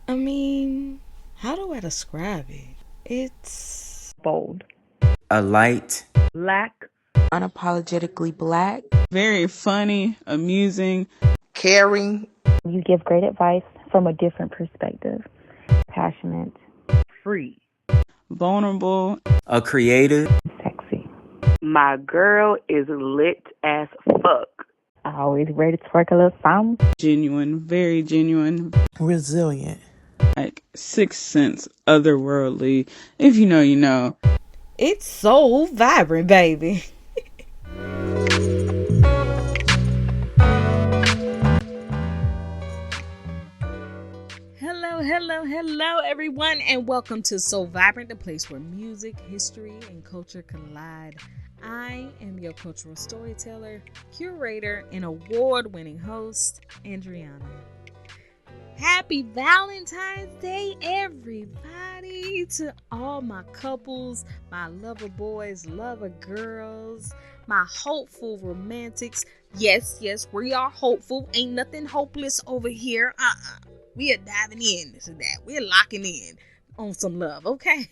I mean, how do I describe it? It's Bold. A light. Black. unapologetically black. Very funny, amusing. Caring. You give great advice from a different perspective. Passionate. Free. Vulnerable. A creative. Sexy. My girl is lit as fuck. Always ready to twerk a little something. Genuine, very genuine. Resilient. Like sixth sense, otherworldly. If you know, you know. It's so vibrant, baby. Hello, everyone, and welcome to So Vibrant, the place where music, history, and culture collide. I am your cultural storyteller, curator, and award-winning host, Andriana. Happy Valentine's Day, everybody, to all my couples, my lover boys, lover girls, my hopeful romantics. Yes, we are hopeful. Ain't nothing hopeless over here. We are diving in to that. We're locking in on some love, okay?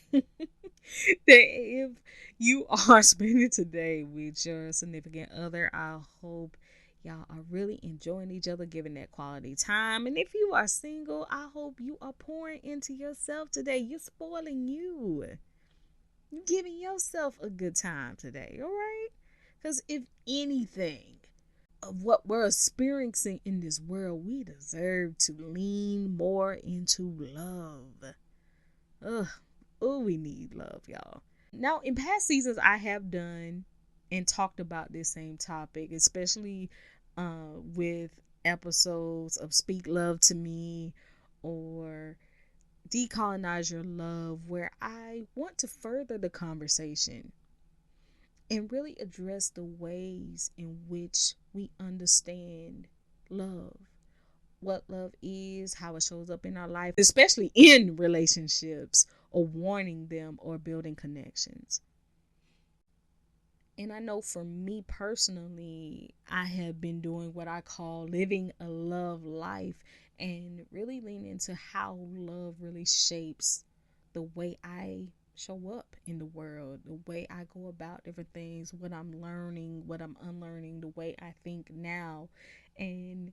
If you are spending today with your significant other, I hope y'all are really enjoying each other, giving that quality time. And if you are single, I hope you are pouring into yourself today. You're spoiling you. You're giving yourself a good time today, all right? Because if anything of what we're experiencing in this world, we deserve to lean more into love. We need love, y'all. Now, in past seasons, I have done and talked about this same topic, especially with episodes of Speak Love to Me or Decolonize Your Love, where I want to further the conversation and really address the ways in which we understand love, what love is, how it shows up in our life, especially in relationships, or wanting them or building connections. And I know for me personally, I have been doing what I call living a love life and really lean into how love really shapes the way I show up in the world, the way I go about different things, what I'm learning, what I'm unlearning, the way I think now. And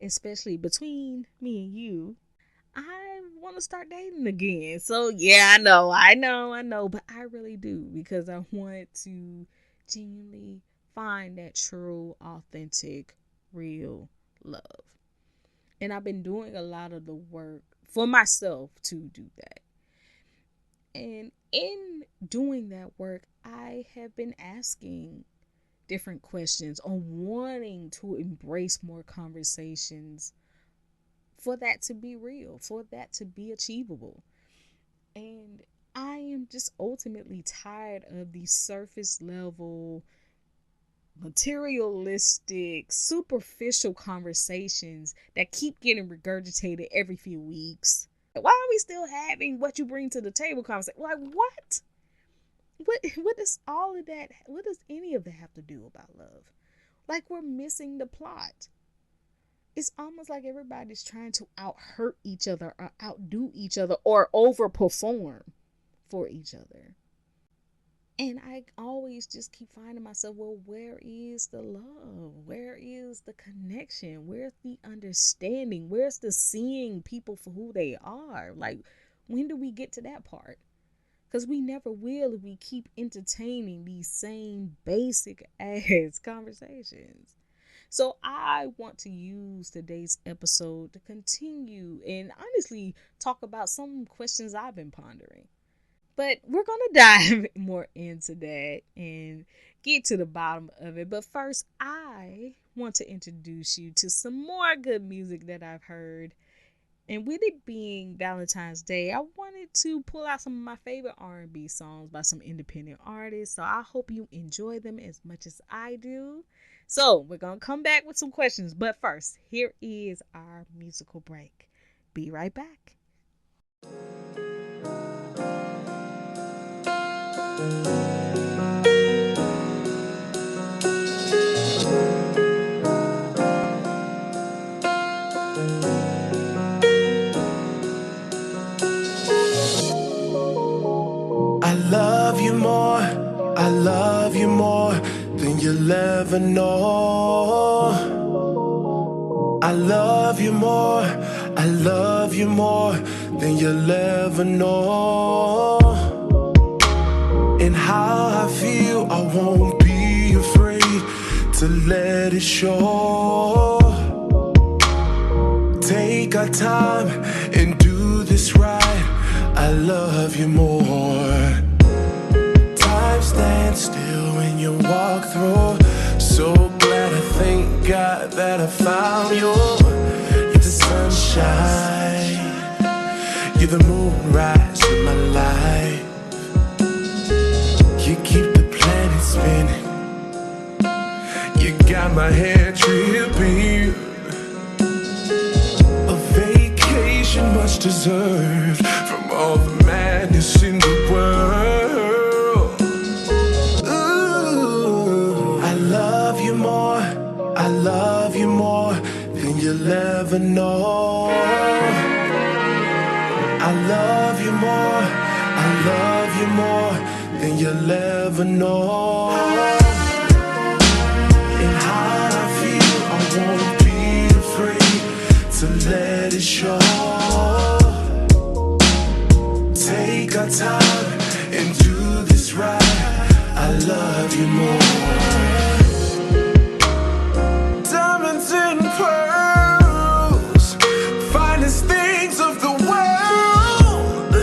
especially between me and you, I want to start dating again. So yeah, I know, but I really do, because I want to genuinely find that true, authentic, real love. And I've been doing a lot of the work for myself to do that. And in doing that work, I have been asking different questions on wanting to embrace more conversations for that to be real, for that to be achievable. And I am just ultimately tired of the surface level, materialistic, superficial conversations that keep getting regurgitated every few weeks. Why are we still having what you bring to the table conversation? Like, what? What does all of that, what does any of that have to do about love? Like, we're missing the plot. It's almost like everybody's trying to out hurt each other or outdo each other or overperform for each other. And I always just keep finding myself, well, where is the love? Where is the connection? Where's the understanding? Where's the seeing people for who they are? Like, when do we get to that part? Because we never will if we keep entertaining these same basic ass conversations. So I want to use today's episode to continue and honestly talk about some questions I've been pondering. But we're going to dive more into that and get to the bottom of it. But first, I want to introduce you to some more good music that I've heard. And with it being Valentine's Day, I wanted to pull out some of my favorite R&B songs by some independent artists. So I hope you enjoy them as much as I do. So we're going to come back with some questions. But first, here is our musical break. Be right back. love you more than you'll ever know. I love you more, I love you more than you'll ever know. And how I feel, I won't be afraid to let it show. Take our time and do this right. I love you more. Time stands still when you walk through. So glad, I thank God that I found you. You're the sunshine, you're the moonrise in my life. You keep the planet spinning, you got my head tripping. A vacation much deserved from all the madness in the world. Ooh, I love you more, I love you more than you'll ever know. I love you more, I love you more than you'll ever know. And how I feel, I won't be afraid to let it show. Take our time and do this right. I love you more. Diamonds and pearls, finest things of the world.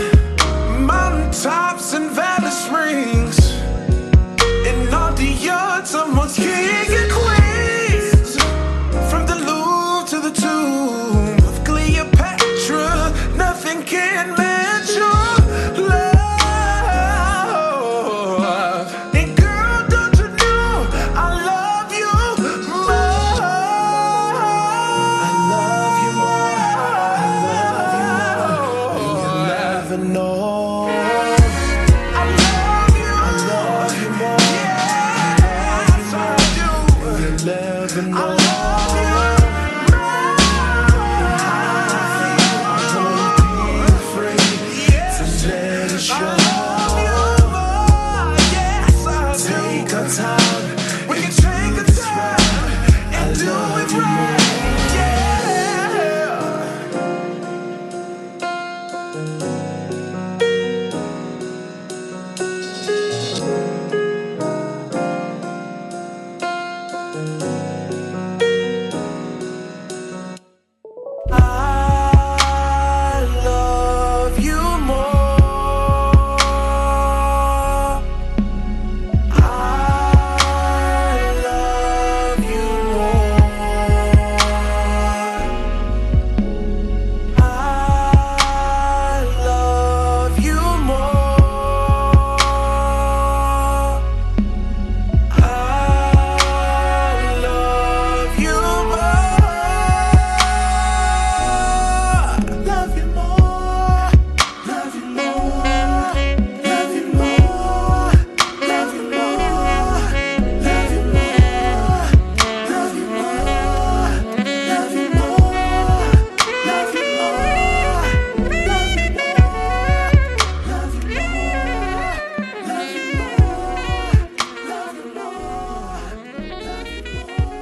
Mountain tops and valley springs, and all the yachts amongst kings and queens. From the Louvre to the tomb of Cleopatra, nothing can match your love. And girl, don't you know I love you more? I love you more, I love you more than you'll ever know. I love you more, yes I do, than you'll ever know. I love you take our time, we can take our time and do it right, yeah. I love you more. I love you more. I love you more. I love you more. Love you more. Love you more. Love you more. Love you more. Love you more. Love you more. Love you more. Love you more. Love you more. Love you more. Love you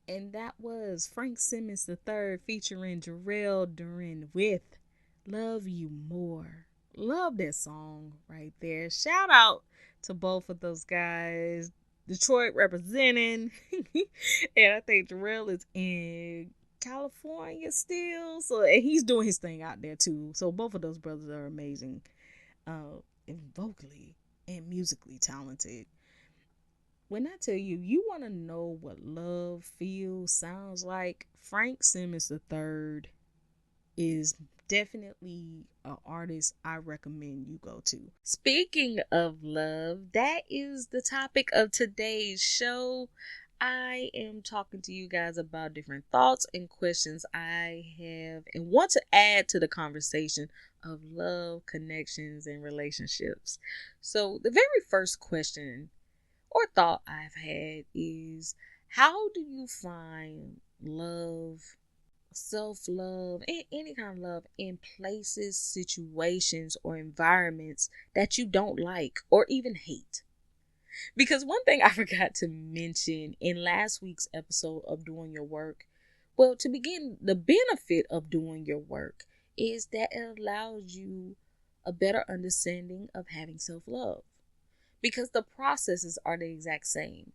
And that was Frank Simmons III featuring Jerel Duren with Love You More. Love that song right there. Shout out to both of those guys. Detroit representing. And I think Jerel is in California still. So, and he's doing his thing out there too. So both of those brothers are amazing. and vocally and musically talented. When I tell you, you want to know what love feels, sounds like, Frank Simmons III is definitely an artist I recommend you go to. Speaking of love, that is the topic of today's show. I am talking to you guys about different thoughts and questions I have and want to add to the conversation of love, connections, and relationships. So, the very first question or thought I've had is, how do you find love, self-love, and any kind of love in places, situations, or environments that you don't like or even hate? Because one thing I forgot to mention in last week's episode of Doing Your Work, well, to begin, the benefit of doing your work is that it allows you a better understanding of having self-love, because the processes are the exact same.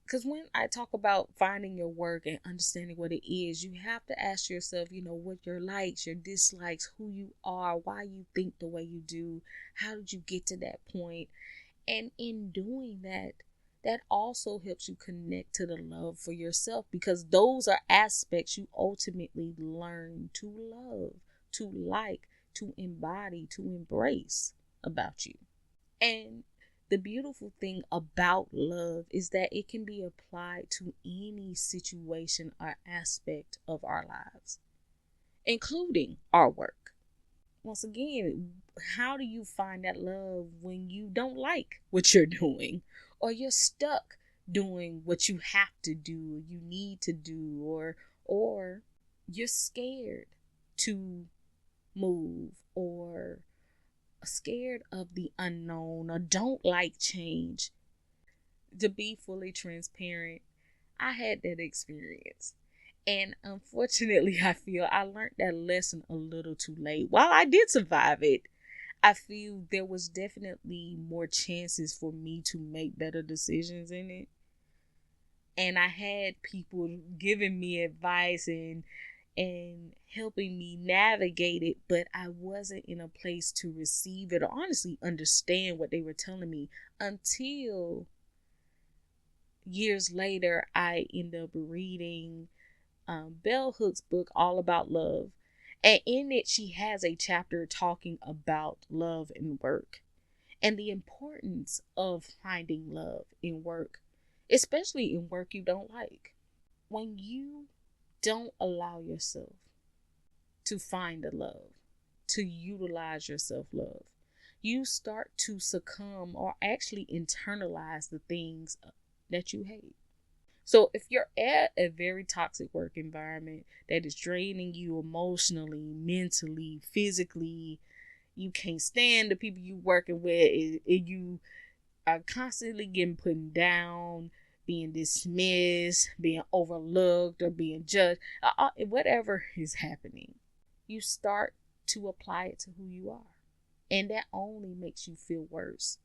Because when I talk about finding your work and understanding what it is, you have to ask yourself, what your likes, your dislikes, who you are, why you think the way you do, how did you get to that point? And in doing that, that also helps you connect to the love for yourself, because those are aspects you ultimately learn to love, to like, to embody, to embrace about you. And the beautiful thing about love is that it can be applied to any situation or aspect of our lives, including our work. Once again, how do you find that love when you don't like what you're doing, or you're stuck doing what you have to do, you need to do, or you're scared to move, or scared of the unknown, or don't like change? To be fully transparent, I had that experience. And unfortunately, I feel I learned that lesson a little too late. While I did survive it, I feel there was definitely more chances for me to make better decisions in it. And I had people giving me advice and helping me navigate it, but I wasn't in a place to receive it or honestly understand what they were telling me until years later. I ended up reading Bell Hooks' book, All About Love. And in it, she has a chapter talking about love and work and the importance of finding love in work, especially in work you don't like. When you don't allow yourself to find the love, to utilize your self-love, you start to succumb or actually internalize the things that you hate. So if you're at a very toxic work environment that is draining you emotionally, mentally, physically, you can't stand the people you're working with, and you are constantly getting put down, being dismissed, being overlooked, or being judged, whatever is happening, you start to apply it to who you are. And that only makes you feel worse.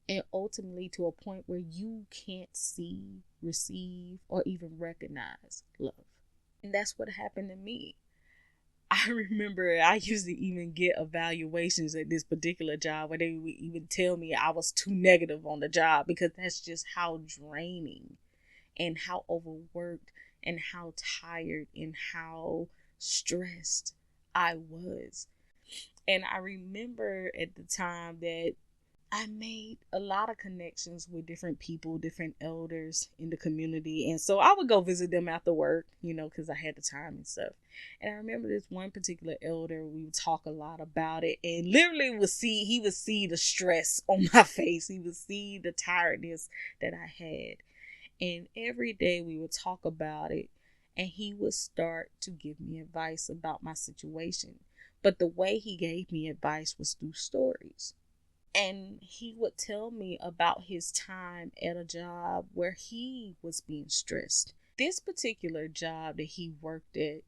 And ultimately to a point where you can't see, receive, or even recognize love. And that's what happened to me. I remember I used to even get evaluations at this particular job where they would even tell me I was too negative on the job, because that's just how draining and how overworked and how tired and how stressed I was. And I remember at the time that I made a lot of connections with different people, different elders in the community. And so I would go visit them after work, because I had the time and stuff. And I remember this one particular elder, we would talk a lot about it, and literally he would see the stress on my face. He would see the tiredness that I had. And every day we would talk about it, and he would start to give me advice about my situation. But the way he gave me advice was through stories. And he would tell me about his time at a job where he was being stressed. This particular job that he worked at,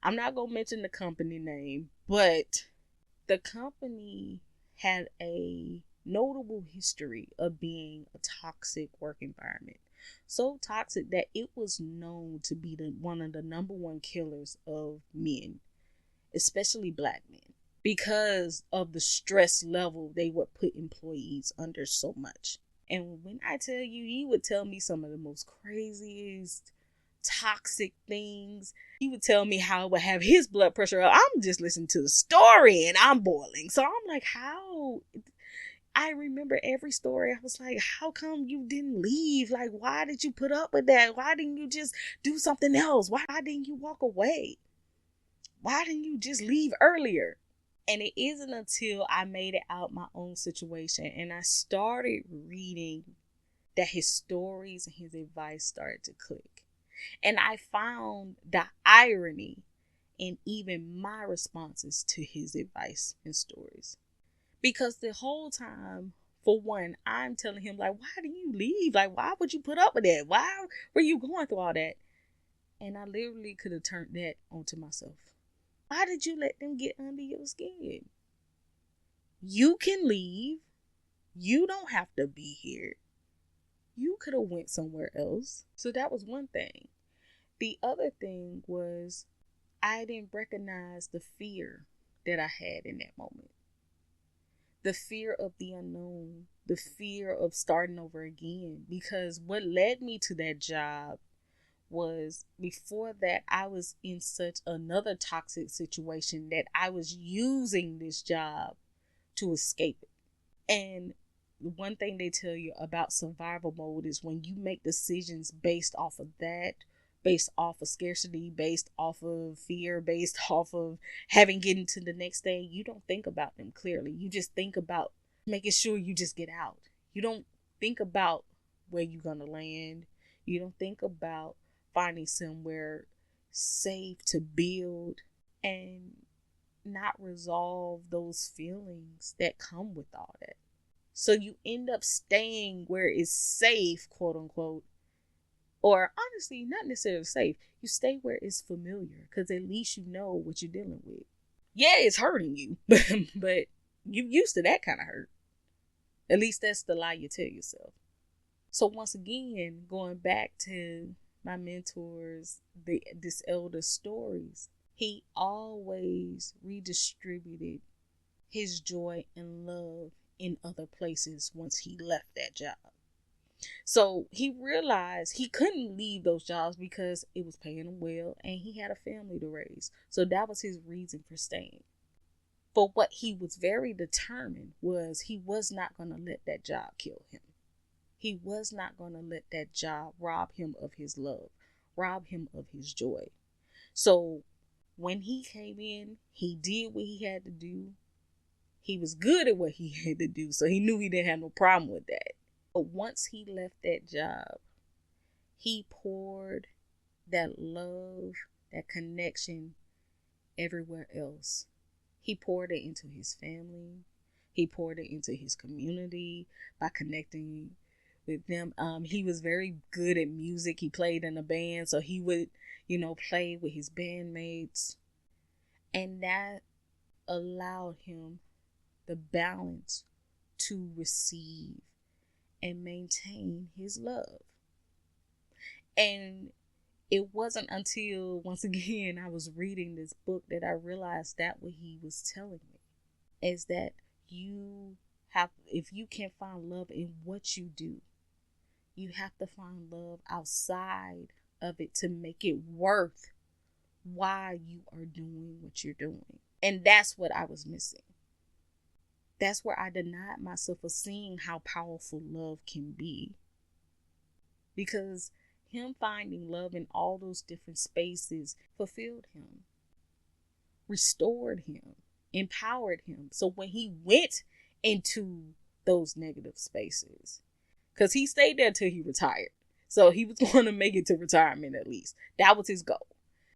I'm not going to mention the company name, but the company had a notable history of being a toxic work environment. So toxic that it was known to be one of the number one killers of men, especially black men. because of the stress level they would put employees under so much. And when I tell you, he would tell me some of the most craziest, toxic things. He would tell me how I would have his blood pressure up. I'm just listening to the story and I'm boiling. So I'm like, how? I remember every story. I was like, how come you didn't leave? Like, why did you put up with that? Why didn't you just do something else? Why didn't you walk away? Why didn't you just leave earlier? And it isn't until I made it out my own situation and I started reading that his stories and his advice started to click. And I found the irony in even my responses to his advice and stories. Because the whole time, for one, I'm telling him, like, why did you leave? Like, why would you put up with that? Why were you going through all that? And I literally could have turned that onto myself. Why did you let them get under your skin? You can leave. You don't have to be here. You could have went somewhere else. So that was one thing. The other thing was I didn't recognize the fear that I had in that moment. The fear of the unknown, the fear of starting over again. Because what led me to that job was before that I was in such another toxic situation that I was using this job to escape it. And one thing they tell you about survival mode is when you make decisions based off of that, based off of scarcity, based off of fear, based off of having getting to the next day, you don't think about them clearly. You just think about making sure you just get out. You don't think about where you're going to land. You don't think about finding somewhere safe to build and not resolve those feelings that come with all that. So you end up staying where it's safe, quote unquote, or honestly, not necessarily safe. You stay where it's familiar because at least you know what you're dealing with. Yeah, it's hurting you, but you're used to that kind of hurt. At least that's the lie you tell yourself. So once again, going back to my mentors, this elder's stories, he always redistributed his joy and love in other places once he left that job. So he realized he couldn't leave those jobs because it was paying him well and he had a family to raise. So that was his reason for staying. But what he was very determined was he was not going to let that job kill him. He was not going to let that job rob him of his love, rob him of his joy. So when he came in, he did what he had to do. He was good at what he had to do, so he knew he didn't have no problem with that. But once he left that job, he poured that love, that connection everywhere else. He poured it into his family. He poured it into his community by connecting with them. He was very good at music. He played in a band, so he would, play with his bandmates. And that allowed him the balance to receive and maintain his love. And it wasn't until, once again, I was reading this book that I realized that what he was telling me is that if you can't find love in what you do, you have to find love outside of it to make it worth why you are doing what you're doing. And that's what I was missing. That's where I denied myself of seeing how powerful love can be. Because him finding love in all those different spaces fulfilled him, restored him, empowered him. So when he went into those negative spaces, because he stayed there till he retired. So he was going to make it to retirement at least. That was his goal.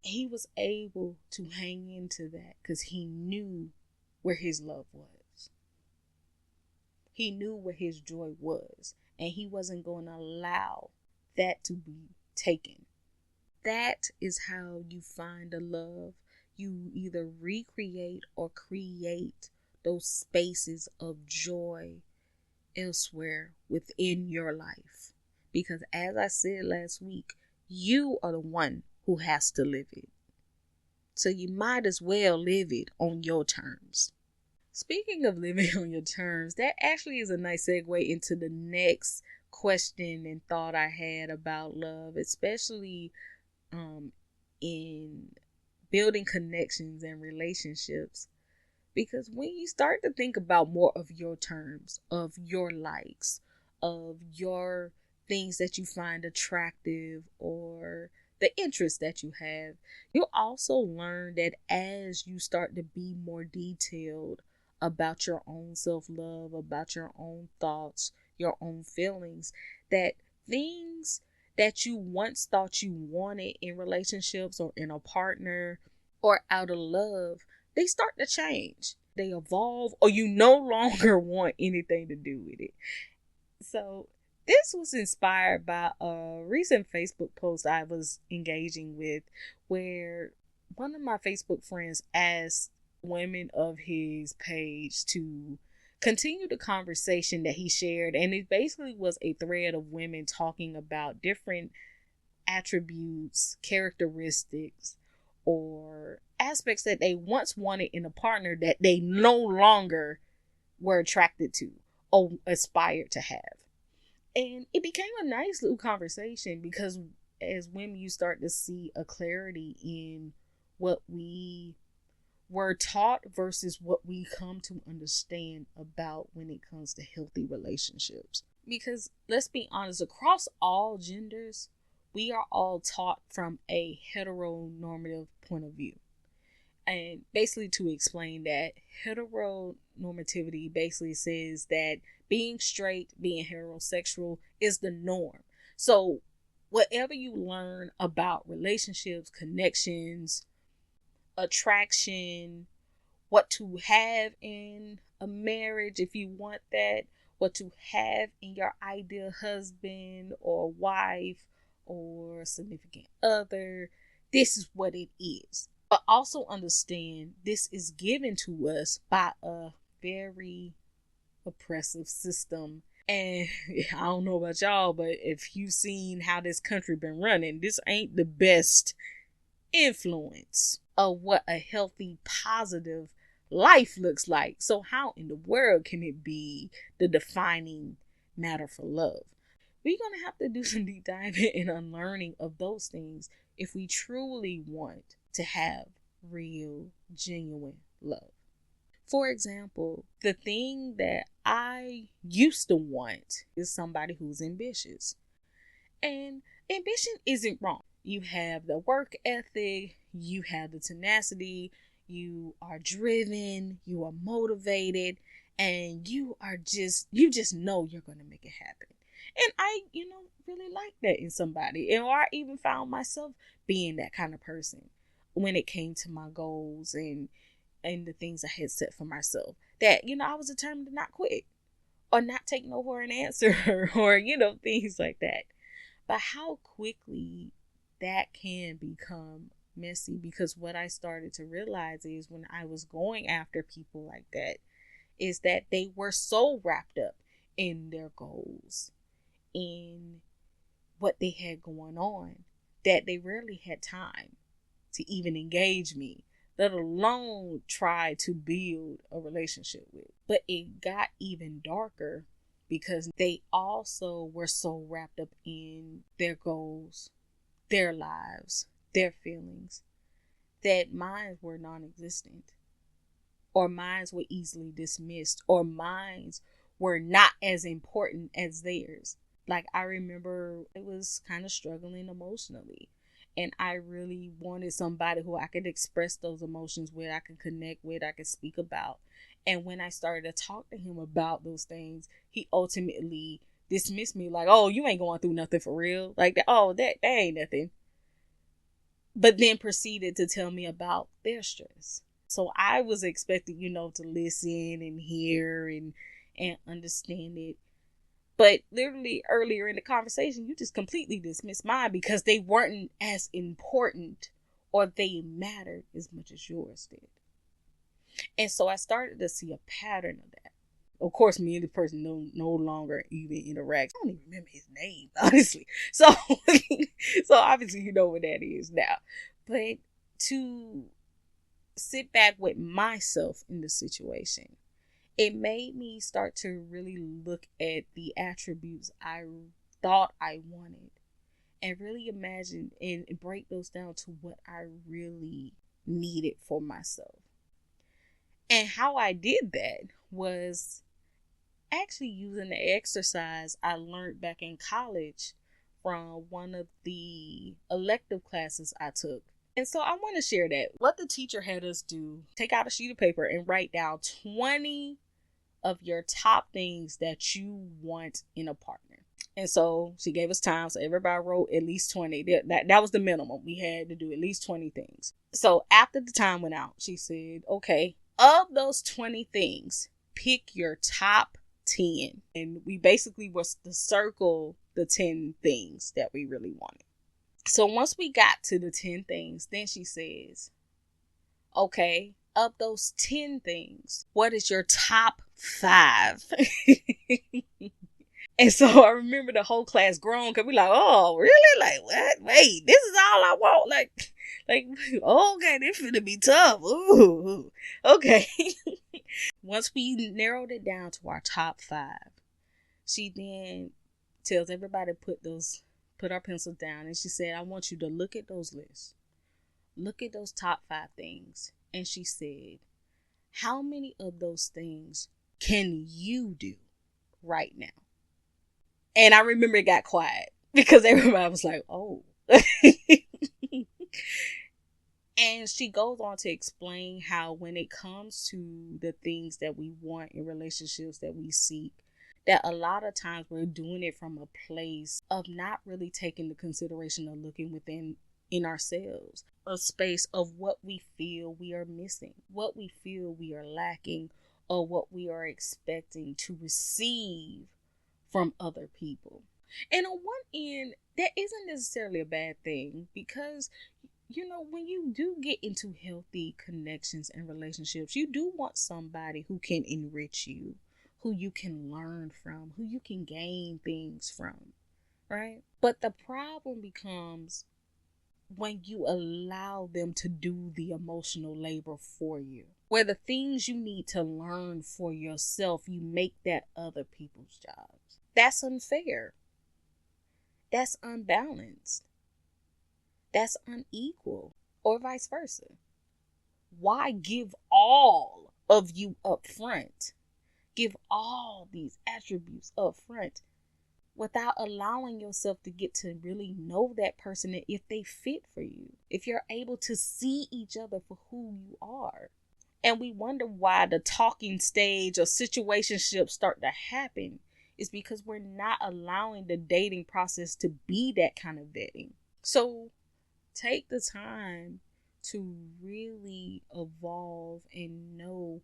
He was able to hang into that because he knew where his love was. He knew where his joy was. And he wasn't going to allow that to be taken. That is how you find a love. You either recreate or create those spaces of joy elsewhere within your life. Because as I said last week, you are the one who has to live it. So you might as well live it on your terms. Speaking of living on your terms, that actually is a nice segue into the next question and thought I had about love, especially in building connections and relationships. Because when you start to think about more of your terms, of your likes, of your things that you find attractive or the interests that you have, you'll also learn that as you start to be more detailed about your own self-love, about your own thoughts, your own feelings, that things that you once thought you wanted in relationships or in a partner or out of love, they start to change. They evolve, or you no longer want anything to do with it. So this was inspired by a recent Facebook post I was engaging with, where one of my Facebook friends asked women of his page to continue the conversation that he shared. And it basically was a thread of women talking about different attributes, characteristics, or aspects that they once wanted in a partner that they no longer were attracted to or aspired to have. And it became a nice little conversation because as women, you start to see a clarity in what we were taught versus what we come to understand about when it comes to healthy relationships. Because let's be honest, across all genders, we are all taught from a heteronormative point of view. And basically, to explain that, heteronormativity basically says that being straight, being heterosexual is the norm. So whatever you learn about relationships, connections, attraction, what to have in a marriage if you want that, what to have in your ideal husband or wife or significant other, this is what it is. But also understand this is given to us by a very oppressive system. And I don't know about y'all, but if you've seen how this country been running, this ain't the best influence of what a healthy, positive life looks like. So how in the world can it be the defining matter for love? We're going to have to do some deep diving and unlearning of those things if we truly want to have real, genuine love. For example, the thing that I used to want is somebody who's ambitious. And ambition isn't wrong. You have the work ethic, you have the tenacity, you are driven, you are motivated, and you just know you're going to make it happen. And I, really like that in somebody. And I even found myself being that kind of person when it came to my goals and the things I had set for myself. That, I was determined to not quit or not take no for an answer or, things like that. But how quickly that can become messy, because what I started to realize is when I was going after people like that is that they were so wrapped up in their goals, in what they had going on, that they rarely had time to even engage me, let alone try to build a relationship with. But it got even darker because they also were so wrapped up in their goals, their lives, their feelings, that mine were non-existent, or mines were easily dismissed, or mines were not as important as theirs. Like, I remember I was kind of struggling emotionally, and I really wanted somebody who I could express those emotions with, I could connect with, I could speak about. And when I started to talk to him about those things, he ultimately dismissed me like, oh, you ain't going through nothing for real. Like, that ain't nothing. But then proceeded to tell me about their stress. So I was expecting, to listen and hear and understand it. But literally earlier in the conversation, you just completely dismissed mine because they weren't as important or they mattered as much as yours did. And so I started to see a pattern of that. Of course, me and the person no longer even interact. I don't even remember his name, honestly. So obviously you know what that is now. But to sit back with myself in the situation it made me start to really look at the attributes I thought I wanted and really imagine and break those down to what I really needed for myself. And how I did that was actually using the exercise I learned back in college from one of the elective classes I took. And so I want to share that. What the teacher had us do, take out a sheet of paper and write down 20 of your top things that you want in a partner. And so she gave us time. So everybody wrote at least 20. That was the minimum. We had to do at least 20 things. So after the time went out, she said, okay, of those 20 things, pick your top 10. And we basically was to circle the 10 things that we really wanted. So once we got to the 10 things, then she says, okay, of those 10 things, what is your top 5? And so I remember the whole class grown because we like, oh, really? Like, what? Wait, this is all I want? Like, okay, this finna be tough. Ooh, okay. Once we narrowed it down to our top 5, she then tells everybody to put our pencils down. And she said, I want you to look at those lists. Look at those top 5 things. And she said, how many of those things can you do right now? And I remember it got quiet because everybody was like, oh. And she goes on to explain how when it comes to the things that we want in relationships that we seek, that a lot of times we're doing it from a place of not really taking the consideration of looking within in ourselves, a space of what we feel we are missing, what we feel we are lacking, or what we are expecting to receive from other people. And on one end, that isn't necessarily a bad thing because, you know, when you do get into healthy connections and relationships, you do want somebody who can enrich you, who you can learn from, who you can gain things from, right? But the problem becomes when you allow them to do the emotional labor for you, where the things you need to learn for yourself, you make that other people's jobs. That's unfair. That's unbalanced. That's unequal, or vice versa. Why give all of you up front? Give all these attributes up front without allowing yourself to get to really know that person and if they fit for you, if you're able to see each other for who you are. And we wonder why the talking stage or situationships start to happen is because we're not allowing the dating process to be that kind of vetting. So take the time to really evolve and know,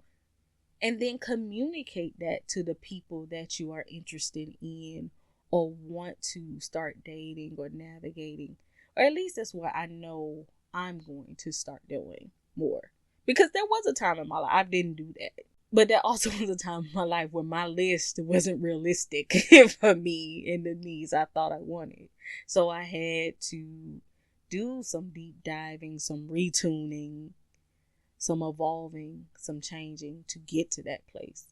and then communicate that to the people that you are interested in or want to start dating or navigating. Or at least that's what I know I'm going to start doing more. Because there was a time in my life I didn't do that. But there also was a time in my life where my list wasn't realistic for me and the needs I thought I wanted. So I had to do some deep diving, some retuning, some evolving, some changing to get to that place.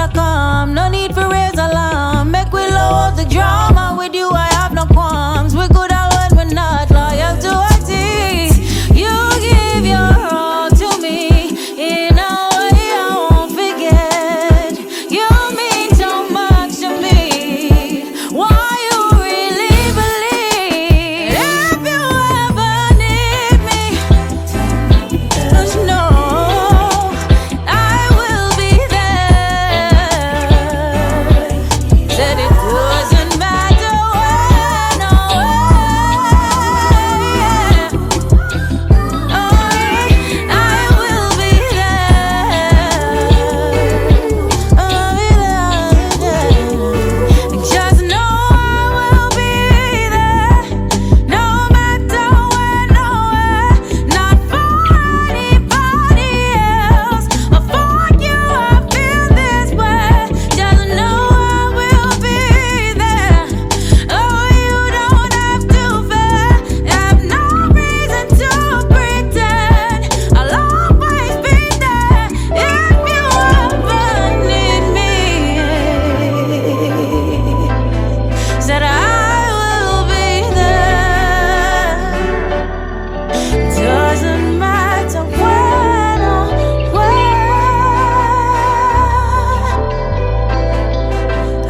I come. No need for raise alarm. Make we load the drama. With you I have no qualms. We good all when we're not loyal to our team. You give your all to me in a way I won't forget. You mean so much to me. Why you really believe? If you ever need me, just know I will be there. Said it doesn't matter when or where. Oh, I will be there. I'll be there. Just know I will be there. No matter when or where. Not for anybody else. Or for you, I feel this way. Just know I will be there. Oh, you don't have to fear. Have no reason to pretend. I'll always be there if you ever need me. Said I will be there. Doesn't matter when or where.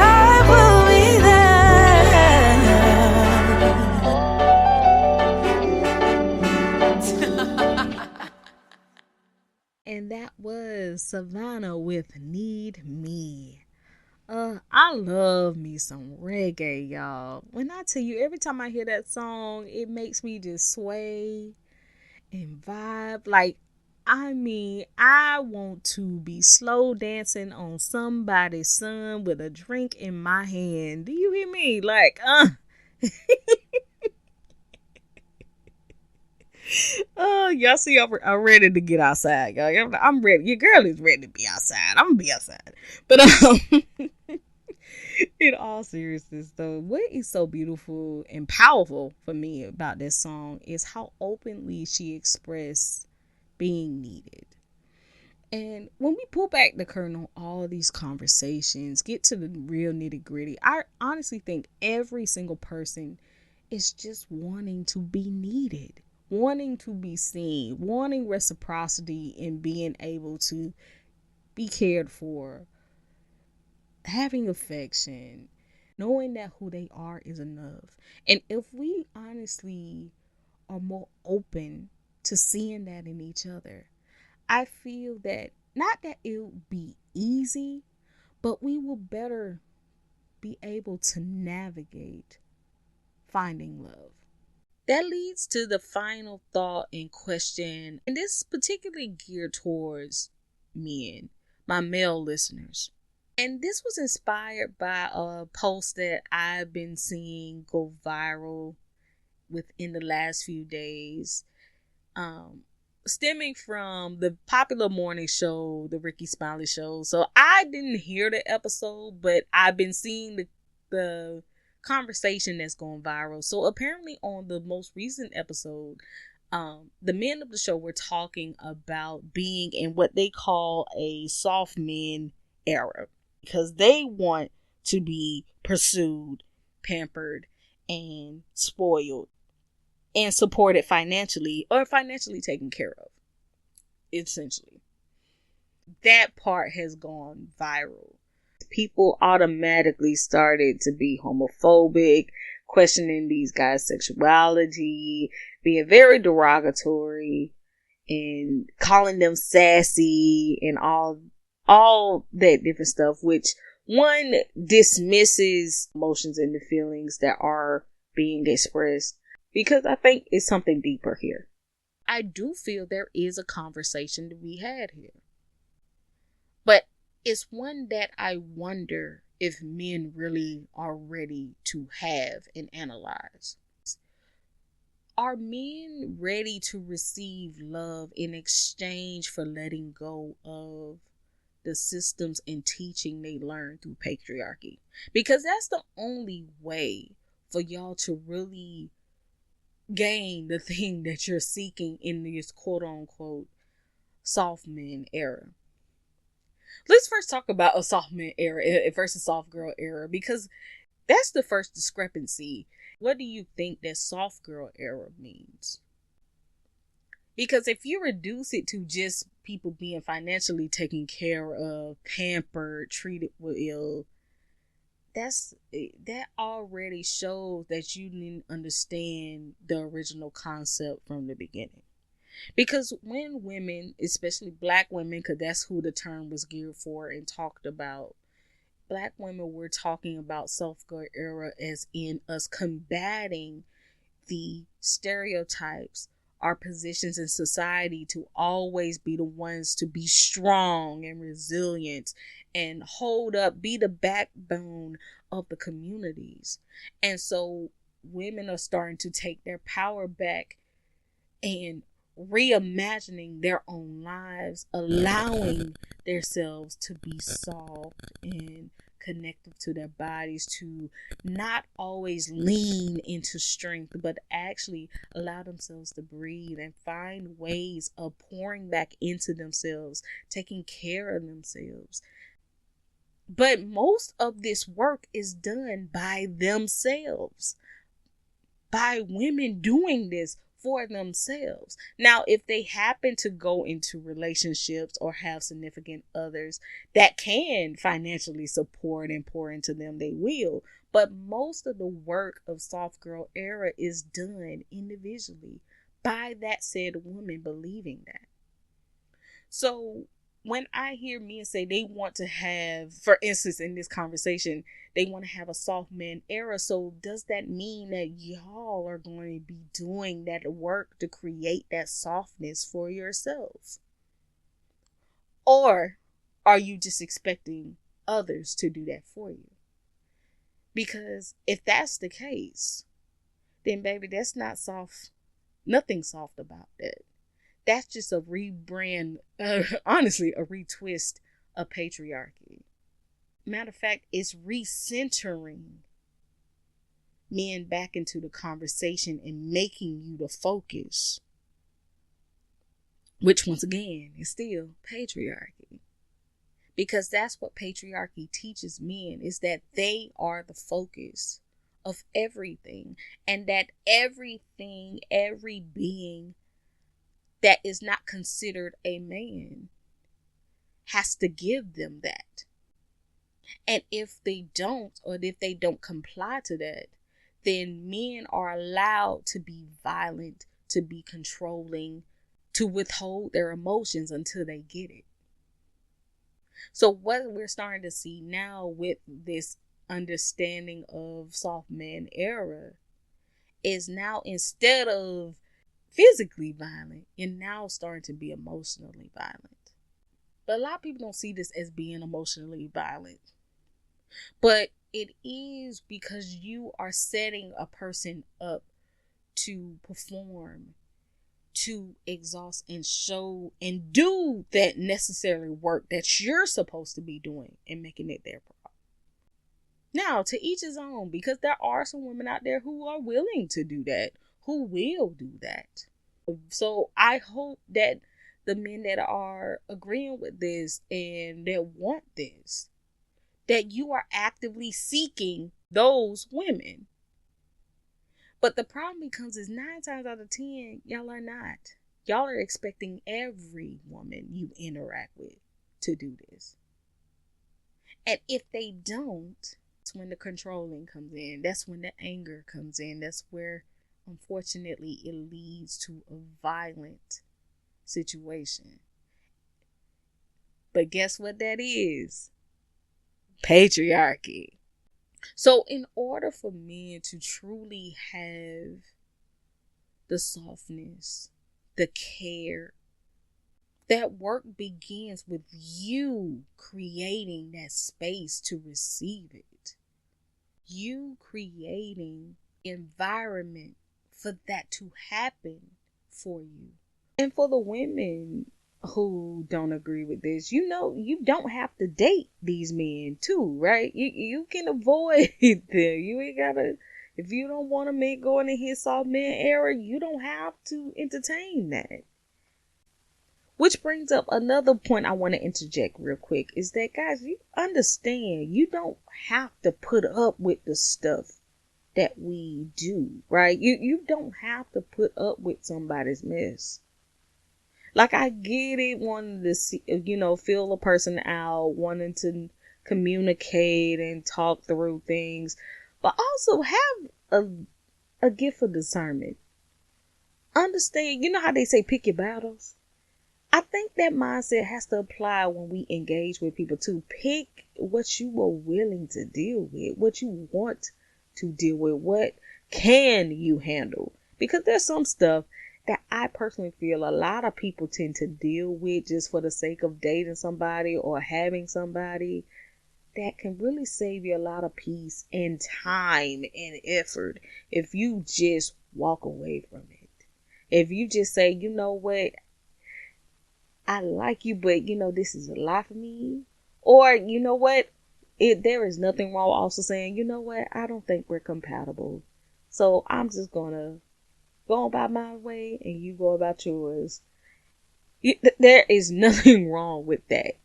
I will be there. And that was Sevana with Need Me. I love me some reggae, y'all. When I tell you, every time I hear that song, it makes me just sway and vibe. Like, I mean, I want to be slow dancing on somebody's son with a drink in my hand. Do you hear me? Like, y'all see, I'm ready to get outside, y'all. I'm ready. Your girl is ready to be outside. I'm gonna be outside. But in all seriousness, though, what is so beautiful and powerful for me about this song is how openly she expressed being needed. And when we pull back the curtain on all of these conversations, get to the real nitty gritty, I honestly think every single person is just wanting to be needed, wanting to be seen, wanting reciprocity, and being able to be cared for, having affection, knowing that who they are is enough. And if we honestly are more open to seeing that in each other, I feel that not that it'll be easy, but we will better be able to navigate finding love. That leads to the final thought and question, and this is particularly geared towards men, my male listeners. And this was inspired by a post that I've been seeing go viral within the last few days, stemming from the popular morning show, the Ricky Smiley Show. So I didn't hear the episode, but I've been seeing the conversation that's going viral. So apparently on the most recent episode, the men of the show were talking about being in what they call a soft men era, because they want to be pursued, pampered, and spoiled, and supported financially, or financially taken care of, essentially. That part has gone viral. People automatically started to be homophobic, questioning these guys' sexuality, being very derogatory, and calling them sassy, and all that different stuff, which one dismisses emotions and the feelings that are being expressed, because I think it's something deeper here. I do feel there is a conversation to be had here, but it's one that I wonder if men really are ready to have and analyze. Are men ready to receive love in exchange for letting go of the systems and teaching they learned through patriarchy? Because that's the only way for y'all to really gain the thing that you're seeking in this quote unquote soft men era. Let's first talk about a soft man era versus soft girl era, because that's the first discrepancy. What do you think that soft girl era means? Because if you reduce it to just people being financially taken care of, pampered, treated well, that already shows that you didn't understand the original concept from the beginning. Because when women, especially black women, because that's who the term was geared for and talked about, black women were talking about soft girl era as in us combating the stereotypes, our positions in society to always be the ones to be strong and resilient and hold up, be the backbone of the communities. And so women are starting to take their power back and reimagining their own lives, allowing themselves to be soft and connected to their bodies, to not always lean into strength, but actually allow themselves to breathe and find ways of pouring back into themselves, taking care of themselves. But most of this work is done by themselves, by women doing this for themselves. Now, if they happen to go into relationships or have significant others that can financially support and pour into them, they will. But most of the work of soft girl era is done individually by that said woman believing that. So when I hear men say they want to have, for instance, in this conversation, they want to have a soft man era. So does that mean that y'all are going to be doing that work to create that softness for yourself? Or are you just expecting others to do that for you? Because if that's the case, then baby, that's not soft. Nothing soft about that. That's just a rebrand, honestly, a retwist of patriarchy. Matter of fact, it's recentering men back into the conversation and making you the focus, which once again is still patriarchy. Because that's what patriarchy teaches men, is that they are the focus of everything, and that everything, every being that is not considered a man has to give them that. And if they don't, or if they don't comply to that, then men are allowed to be violent, to be controlling, to withhold their emotions until they get it. So what we're starting to see now with this understanding of soft man era is now, instead of physically violent, you're now starting to be emotionally violent. But a lot of people don't see this as being emotionally violent. But it is, because you are setting a person up to perform, to exhaust and show and do that necessary work that you're supposed to be doing and making it their problem. Now, to each his own, because there are some women out there who are willing to do that, who will do that. So I hope that the men that are agreeing with this and that want this, that you are actively seeking those women. But the problem becomes is 9 times out of 10, y'all are not. Y'all are expecting every woman you interact with to do this. And if they don't, that's when the controlling comes in. That's when the anger comes in. That's where, unfortunately, it leads to a violent situation. But guess what that is? Patriarchy. So in order for men to truly have the softness, the care, that work begins with you creating that space to receive it. You creating environment for that to happen for you. And for the women who don't agree with this, you know, you don't have to date these men too, right? You can avoid them. You ain't gotta, if you don't want a man going in his soft man era, you don't have to entertain that. Which brings up another point I want to interject real quick is that, guys, you understand you don't have to put up with the stuff that we do, right? You don't have to put up with somebody's mess. Like, I get it, wanting to see, feel a person out, wanting to communicate and talk through things, but also have a gift of discernment. Understand, you know how they say pick your battles? I think that mindset has to apply when we engage with people too. Pick what you are willing to deal with, what you want to deal with, what can you handle? Because there's some stuff that I personally feel a lot of people tend to deal with just for the sake of dating somebody or having somebody, that can really save you a lot of peace and time and effort if you just walk away from it. If you just say, you know what, I like you, but this is a lot for me. Or, you know what, there is nothing wrong also saying, you know what, I don't think we're compatible. So I'm just gonna go about my way and you go about yours. There is nothing wrong with that.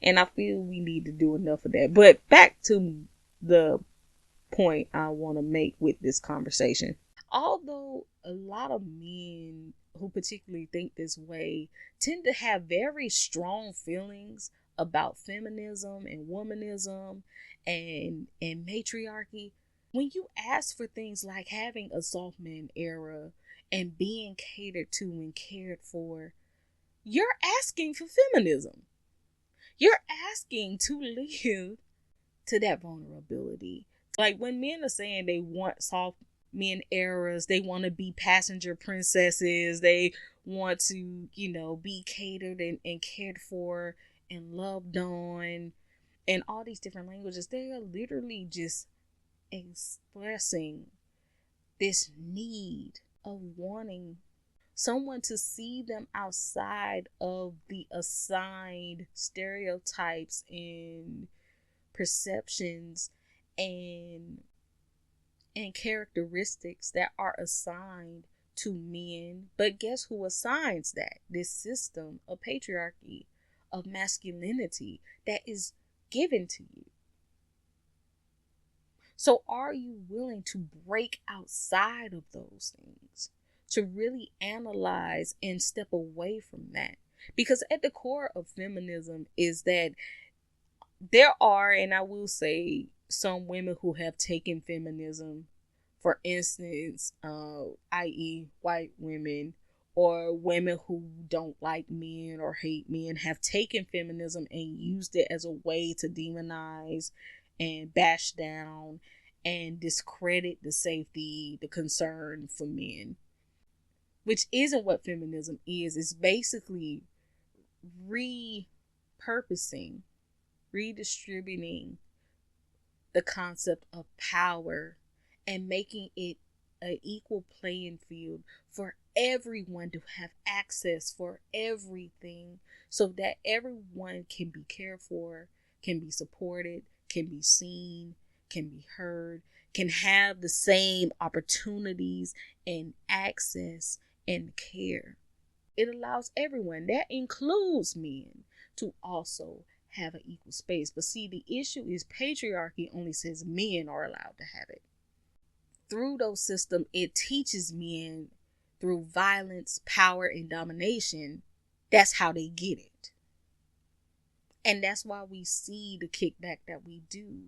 And I feel we need to do enough of that. But back to the point I want to make with this conversation. Although a lot of men who particularly think this way tend to have very strong feelings about feminism and womanism and matriarchy, when you ask for things like having a soft man era and being catered to and cared for, you're asking for feminism. You're asking to live to that vulnerability. Like when men are saying they want soft men eras, they want to be passenger princesses, they want to, be catered and cared for and loved on, and all these different languages, they are literally just expressing this need of wanting someone to see them outside of the assigned stereotypes and perceptions and characteristics that are assigned to men. But guess who assigns that? This system of patriarchy, of masculinity that is given to you. So are you willing to break outside of those things, to really analyze and step away from that? Because at the core of feminism is that there are, and I will say, some women who have taken feminism, for instance, i.e. white women or women who don't like men or hate men, have taken feminism and used it as a way to demonize and bash down and discredit the safety, the concern for men, which isn't what feminism is. It's basically repurposing, redistributing the concept of power and making it an equal playing field for everyone to have access for everything, so that everyone can be cared for, can be supported, can be seen, can be heard, can have the same opportunities and access and care. It allows everyone, that includes men, to also have an equal space. But see, the issue is patriarchy only says men are allowed to have it. Through those systems, it teaches men through violence, power, and domination. That's how they get it. And that's why we see the kickback that we do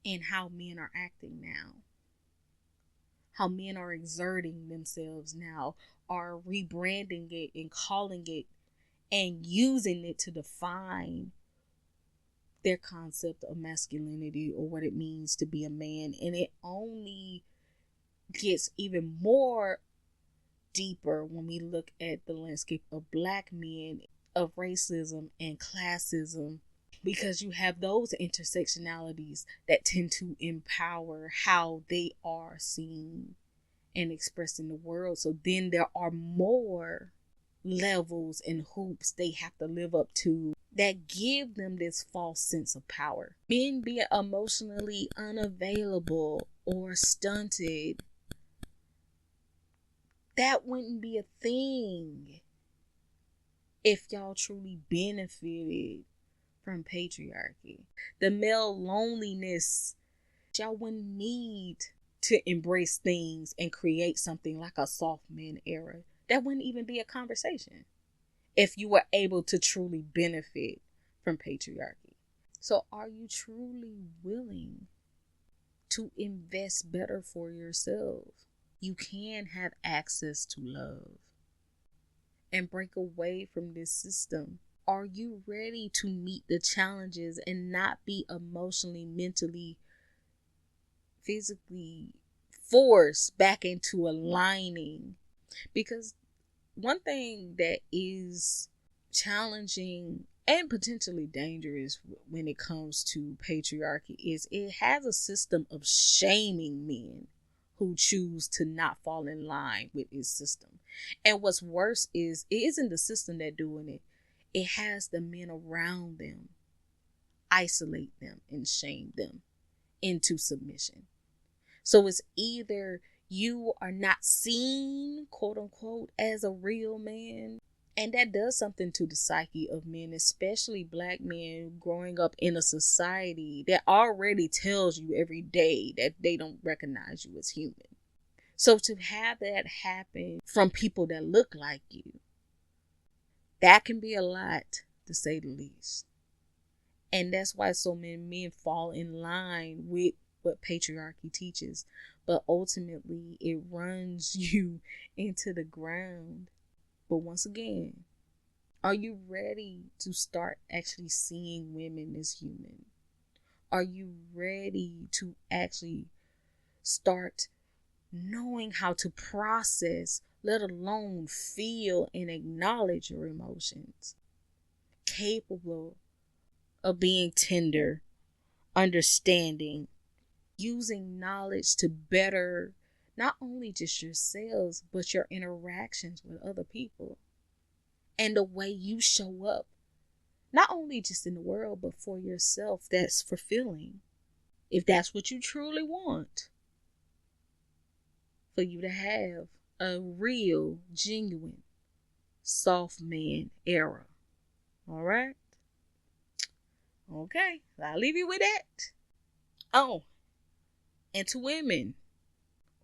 in how men are acting now. How men are exerting themselves now, are rebranding it and calling it and using it to define their concept of masculinity or what it means to be a man. And it only gets even more deeper when we look at the landscape of Black men, of racism and classism, because you have those intersectionalities that tend to empower how they are seen and expressed in the world. So then there are more levels and hoops they have to live up to that give them this false sense of power. Men being emotionally unavailable or stunted, that wouldn't be a thing if y'all truly benefited from patriarchy. The male loneliness, y'all wouldn't need to embrace things and create something like a soft man era. That wouldn't even be a conversation if you were able to truly benefit from patriarchy. So are you truly willing to invest better for yourself? You can have access to love and break away from this system. Are you ready to meet the challenges and not be emotionally, mentally, physically forced back into aligning? Because one thing that is challenging and potentially dangerous when it comes to patriarchy is it has a system of shaming men who choose to not fall in line with its system. And what's worse is it isn't the system that doing it. It has the men around them isolate them and shame them into submission. So it's either you are not seen, quote unquote, as a real man. And that does something to the psyche of men, especially black men growing up in a society that already tells you every day that they don't recognize you as human. So to have that happen from people that look like you, that can be a lot, to say the least. And that's why so many men fall in line with what patriarchy teaches. But ultimately, it runs you into the ground. But once again, are you ready to start actually seeing women as human? Are you ready to actually start knowing how to process, let alone feel and acknowledge your emotions? Capable of being tender, understanding, using knowledge to better not only just yourselves, but your interactions with other people. And the way you show up, not only just in the world, but for yourself, that's fulfilling. If that's what you truly want. For you to have a real, genuine, soft man era. All right? Okay, I'll leave you with that. Oh, and to women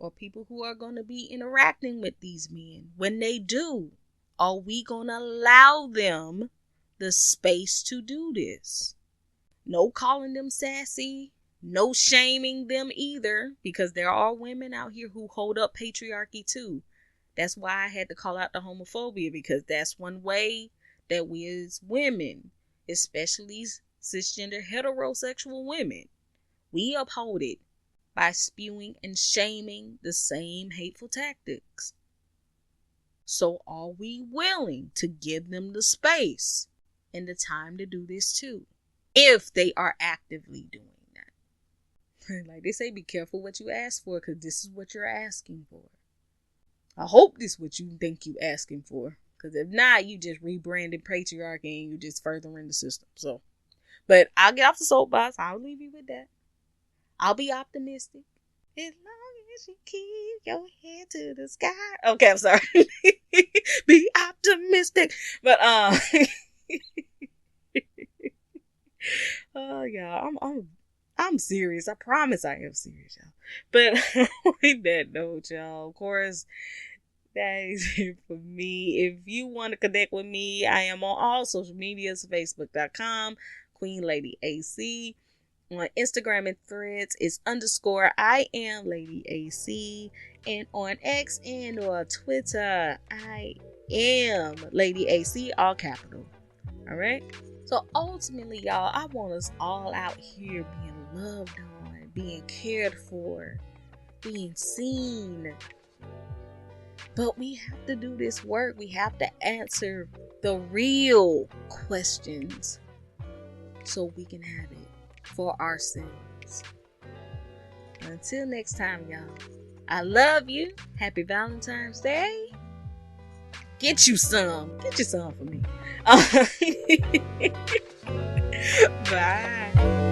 or people who are going to be interacting with these men, when they do, are we going to allow them the space to do this? No calling them sassy, no shaming them either, because there are women out here who hold up patriarchy too. That's why I had to call out the homophobia, because that's one way that we as women, especially cisgender heterosexual women, we uphold it by spewing and shaming the same hateful tactics. So are we willing to give them the space and the time to do this too, if they are actively doing that? Like they say, be careful what you ask for, because this is what you're asking for. I hope this is what you think you asking for, because if not, you just rebranded patriarchy and you just furthering the system. So, but I'll get off the soapbox. I'll leave you with that. I'll be optimistic as long as you keep your head to the sky. Okay, I'm sorry. Be optimistic. But oh yeah, I'm serious. I promise I am serious, y'all. But with that note, y'all, of course, that is it for me. If you want to connect with me, I am on all social medias, facebook.com, Queen Lady AC. On Instagram and Threads, it's _I am Lady AC. And on X and or Twitter, I am Lady AC, all capital. Alright? So ultimately, y'all, I want us all out here being loved on, being cared for, being seen. But we have to do this work. We have to answer the real questions so we can have it for ourselves. Until next time, y'all, I love you. Happy Valentine's Day. Get you some for me. Bye.